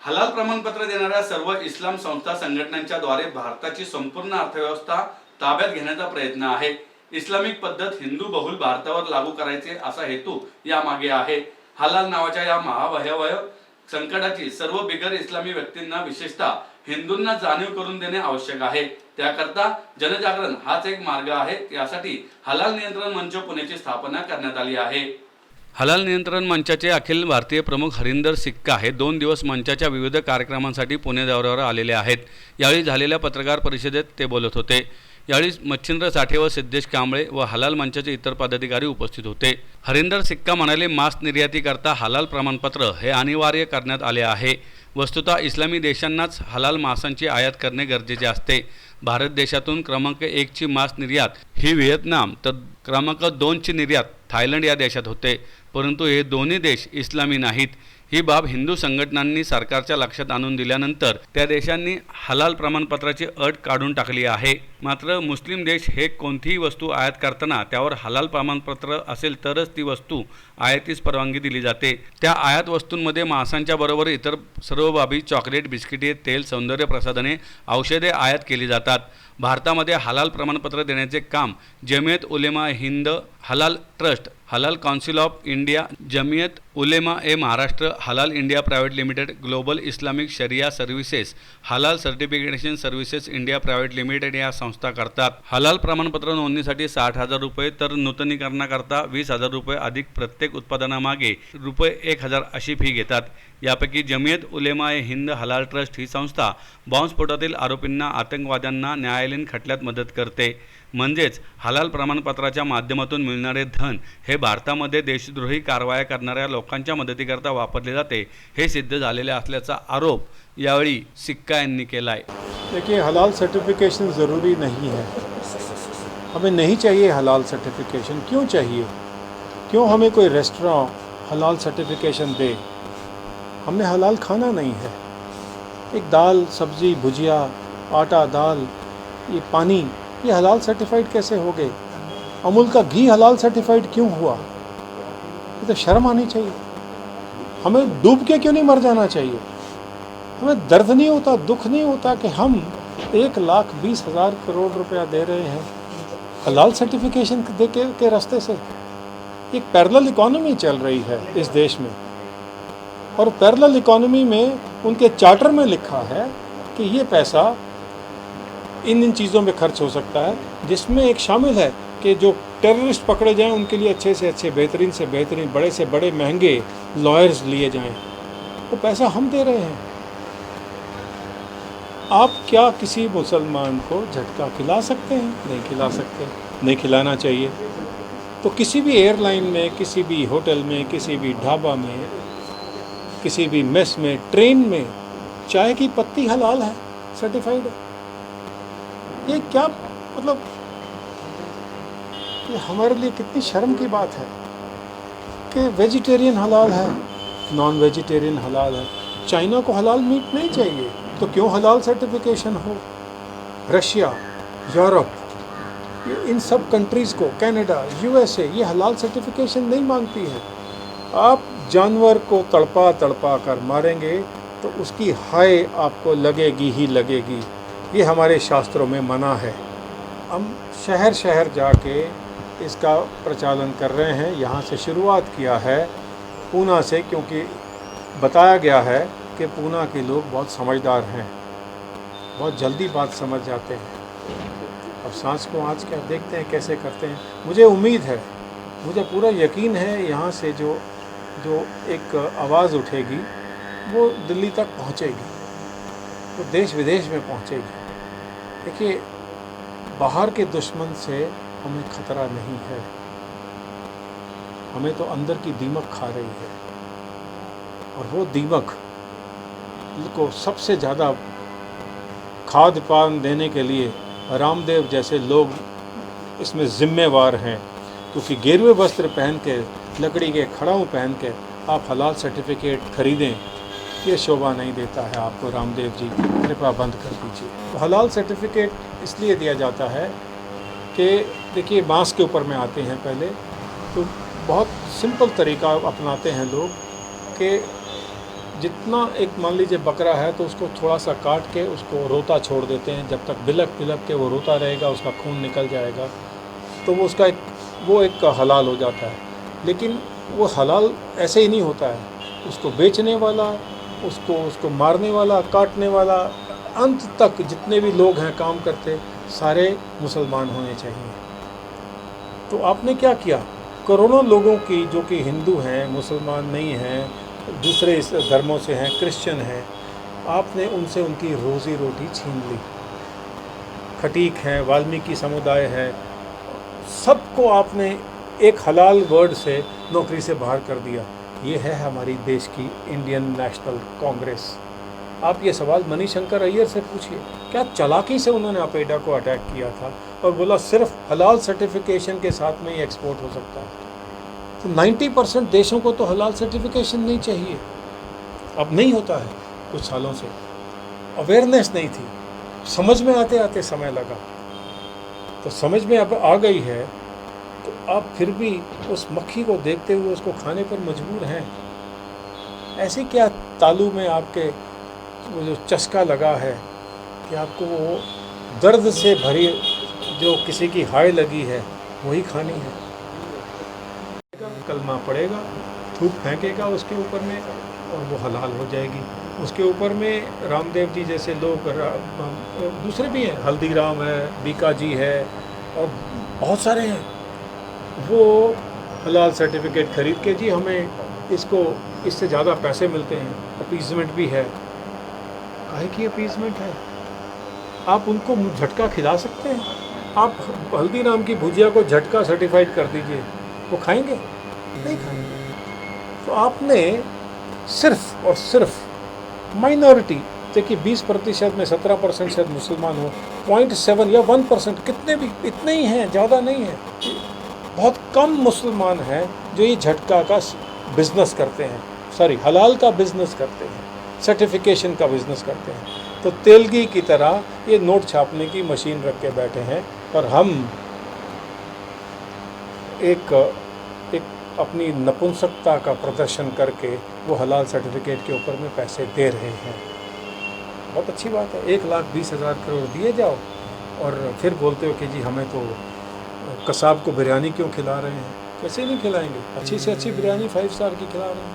हलाल प्रमाणपत्र देणाऱ्या सर्व इस्लाम संस्था संघटनांच्या द्वारे भारताची संपूर्ण अर्थव्यवस्था ताब्यात घेण्याचा प्रयत्न आहे. इस्लामिक पद्धत हिंदू बहुल भारतावर लागू करायचे असा हेतू यामागे आहे. हलाल नावाच्या या महाभयावह संकटाची सर्व बिगर इस्लामी व्यक्तींना विशेषतः हिंदूंना जाणीव करून देणे आवश्यक आहे. त्याकरता जनजागरण हाच एक मार्ग आहे. यासाठी हलाल नियंत्रण मंच पुण्याची स्थापना करण्यात आली आहे. हलाल नियंत्रण मंचाचे अखिल भारतीय प्रमुख हरिंदर सिक्का हे 2 दिवस मंचाच्या विविध कार्यक्रमांसाठी पुणे दौऱ्यावर आलेले आहेत. यावेळी झालेल्या पत्रकार परिषदेत ते बोलत होते. यावेळी मच्छिंद्र साठे व सिद्धेश कांबळे व हलाल मंचाचे इतर पदाधिकारी उपस्थित होते. हरिंदर सिक्का म्हणाले, मांस निर्यातीकरता हलाल प्रमाणपत्र हे अनिवार्य करण्यात आले आहे. वस्तुतः इस्लामी देशांनाच हलाल मांसांची आयात करणे गरजेचे असते. भारत देशातून क्रमांक 1 ची मांस निर्यात ही व्हिएतनाम तर क्रमांक 2 ची निर्यात थायलंड या देशात होते. परंतु हे दोन्ही देश इस्लामी नाहीत. ही बाब हिंदू संघटनांनी सरकारच्या लक्षात आणून दिल्यानंतर त्या देशांनी हलाल प्रमाणपत्राची अट काढून टाकली आहे. मात्र मुस्लिम देश हे कोणतीही वस्तू आयात करताना त्यावर हलाल प्रमाणपत्र असेल तरच ती वस्तू आयातीस परवानगी दिली जाते. त्या आयात वस्तूंमध्ये मांसांच्या बरोबर इतर सर्व बाबी, चॉकलेट, बिस्किटे, तेल, सौंदर्य प्रसाधने, औषधे आयात केली जातात. भारतामध्ये हलाल प्रमाणपत्र देण्याचे काम Jamiat Ulema Hind Halal trust, Halal council of India, Jamiat Ulema e Maharashtra, Halal India private limited, global Islamic Sharia services, Halal certification services India private limited या संस्था करतात. हलाल प्रमाणपत्र नोंदणीसाठी 60,000 रुपये तर नूतनीकरणाकरता 20,000 रुपये अधिक प्रत्येक उत्पादनामागे रुपये 1,000 अशी फी घेतात. यापैकी जमियत उलेमा ए हिंद हलाल ट्रस्ट ही संस्था बॉम्बस्फोटातील आरोपींना, आतंकवाद्यांना न्यायालयीन खटल्यात मदत करते. म्हणजेच हलाल प्रमाणपत्राच्या माध्यमातून मिळणारे धन हे भारतामध्ये देशद्रोही कारवाया करणाऱ्या लोकांच्या मदतीकरता वापरले जाते, हे सिद्ध झालेले असल्याचा आरोप यावेळी सिक्का यांनी केलाय. देखिए, हलाल सर्टिफिकेशन ज़रूरी नहीं है. हमें नहीं चाहिए हलाल सर्टिफिकेशन. क्यों चाहिए? क्यों हमें कोई रेस्टोरेंट हलाल सर्टिफिकेशन दे? हमने हलाल खाना नहीं है. एक दाल, सब्ज़ी, भुजिया, आटा, दाल, ये पानी, ये हलाल सर्टिफाइड कैसे हो गए? अमूल का घी हलाल सर्टिफाइड क्यों हुआ? ये तो शर्म आनी चाहिए. हमें डूब के क्यों नहीं मर जाना चाहिए? हमें दर्द नहीं होता, दुख नहीं होता कि हम 1,20,000 करोड़ रुपया दे रहे हैं हलाल सर्टिफिकेशन के रास्ते से. एक पैरेलल इकॉनमी चल रही है इस देश में, और पैरेलल इकॉनमी में उनके चार्टर में लिखा है कि ये पैसा इन चीज़ों में खर्च हो सकता है, जिसमें एक शामिल है कि जो टेररिस्ट पकड़े जाएं उनके लिए अच्छे से अच्छे, बेहतरीन से बेहतरीन, बड़े से बड़े महंगे लॉयर्स लिए जाएं. वो पैसा हम दे रहे हैं. आप क्या किसी मुसलमान को झटका खिला सकते हैं? नहीं खिला सकते. नहीं खिलाना चाहिए. तो किसी भी एयरलाइन में, किसी भी होटल में, किसी भी ढाबा में, किसी भी मेस में, ट्रेन में चाय की पत्ती हलाल है, सर्टिफाइड है. ये क्या मतलब, ये हमारे लिए कितनी शर्म की बात है कि वेजिटेरियन हलाल है, नॉन वेजिटेरियन हलाल है. चाइना को हलाल मीट नहीं चाहिए, तो क्यों हलाल सर्टिफिकेशन हो? रशिया, यूरोप, इन सब कंट्रीज़ को, कनाडा, यूएसए, ये हलाल सर्टिफिकेशन नहीं मांगती है. आप जानवर को तड़पा तड़पा कर मारेंगे तो उसकी हाय आपको लगेगी ही लगेगी. ये हमारे शास्त्रों में मना है. हम शहर शहर जाके इसका प्रचालन कर रहे हैं. यहाँ से शुरुआत किया है पूना से, क्योंकि बताया गया है कि पूना के लोग बहुत समझदार हैं, बहुत जल्दी बात समझ जाते हैं. अब सांस को आँच क्या देखते हैं कैसे करते हैं. मुझे उम्मीद है, मुझे पूरा यकीन है, यहाँ से जो एक आवाज़ उठेगी वो दिल्ली तक पहुँचेगी, वो देश विदेश में पहुँचेगी. देखिए, बाहर के दुश्मन से हमें ख़तरा नहीं है, हमें तो अंदर की दीमक खा रही है. और वो दीमक को सबसे ज़्यादा खाद्य पान देने के लिए रामदेव जैसे लोग इसमें ज़िम्मेवार हैं. क्योंकि गेरुए वस्त्र पहन के, लकड़ी के खड़ाऊ पहन के आप हलाल सर्टिफिकेट खरीदें, ये शोभा नहीं देता है आपको. रामदेव जी, कृपया बंद कर दीजिए. तो हलाल सर्टिफिकेट इसलिए दिया जाता है कि देखिए, मांस के ऊपर में आते हैं. पहले तो बहुत सिंपल तरीका अपनाते हैं लोग कि जितना एक मान लीजिए बकरा है तो उसको थोड़ा सा काट के उसको रोता छोड़ देते हैं, जब तक बिलक बिलक के वो रोता रहेगा, उसका खून निकल जाएगा तो वो एक हलाल हो जाता है। लेकिन वो हलाल ऐसे ही नहीं होता है, उसको बेचने वाला, उसको मारने वाला, काटने वाला, अंत तक जितने भी लोग हैं काम करते सारे मुसलमान होने चाहिए। तो आपने क्या किया, करोड़ों लोगों की जो कि हिंदू हैं, मुसलमान नहीं हैं, दूसरे धर्मों से हैं, क्रिश्चियन हैं, आपने उनसे उनकी रोज़ी रोटी छीन ली। खटीक है, वाल्मीकि समुदाय है, सबको आपने एक हलाल वर्ड से नौकरी से बाहर कर दिया। ये है हमारी देश की इंडियन नेशनल कांग्रेस। आप ये सवाल मणिशंकर अय्यर से पूछिए, क्या चालाकी से उन्होंने अपेडा को अटैक किया था और बोला सिर्फ हलाल सर्टिफिकेशन के साथ में ही एक्सपोर्ट हो सकता है। तो 90% देशों को तो हलाल सर्टिफिकेशन नहीं चाहिए। अब नहीं होता है, कुछ सालों से अवेयरनेस नहीं थी, समझ में आते आते समय लगा, तो समझ में अब आ गई है, तो आप फिर भी उस मक्खी को देखते हुए उसको खाने पर मजबूर हैं। ऐसे क्या तालू में आपके वो जो चस्का लगा है कि आपको वो दर्द से भरी जो किसी की हाय लगी है वही खानी है। कलमा पड़ेगा, थूक फेंकेगा उसके ऊपर में और वो हलाल हो जाएगी। उसके ऊपर में रामदेव जी जैसे लोग, दूसरे भी हैं, हल्दीराम है, बीका जी है और बहुत सारे हैं, वो हलाल सर्टिफिकेट ख़रीद के जी हमें इससे ज़्यादा पैसे मिलते हैं, अपीजमेंट भी है। काहे की अपीजमेंट है? आप उनको झटका खिला सकते हैं? आप हल्दीराम की भुजिया को झटका सर्टिफाइड कर दीजिए, वो खाएंगे? नहीं खाएंगे। तो आपने सिर्फ और सिर्फ माइनॉरिटी, देखिए 20% में 17% शायद मुसलमान हो, 0.7 या 1%, कितने भी इतने ही हैं, ज़्यादा नहीं है। बहुत कम मुसलमान हैं जो ये झटका का बिज़नेस करते हैं, सॉरी हलाल का बिज़नेस करते हैं, सर्टिफिकेशन का बिज़नेस करते हैं। तो तेलगी की तरह ये नोट छापने की मशीन रख के बैठे हैं और हम एक अपनी नपुंसकता का प्रदर्शन करके वो हलाल सर्टिफिकेट के ऊपर में पैसे दे रहे हैं। बहुत अच्छी बात है, 1,20,000 करोड़ दिए जाओ और फिर बोलते हो कि जी हमें तो कसाब को बिरयानी क्यों खिला रहे हैं। कैसे नहीं खिलाएंगे, अच्छी से अच्छी बिरयानी 5 स्टार की खिला रहे हैं।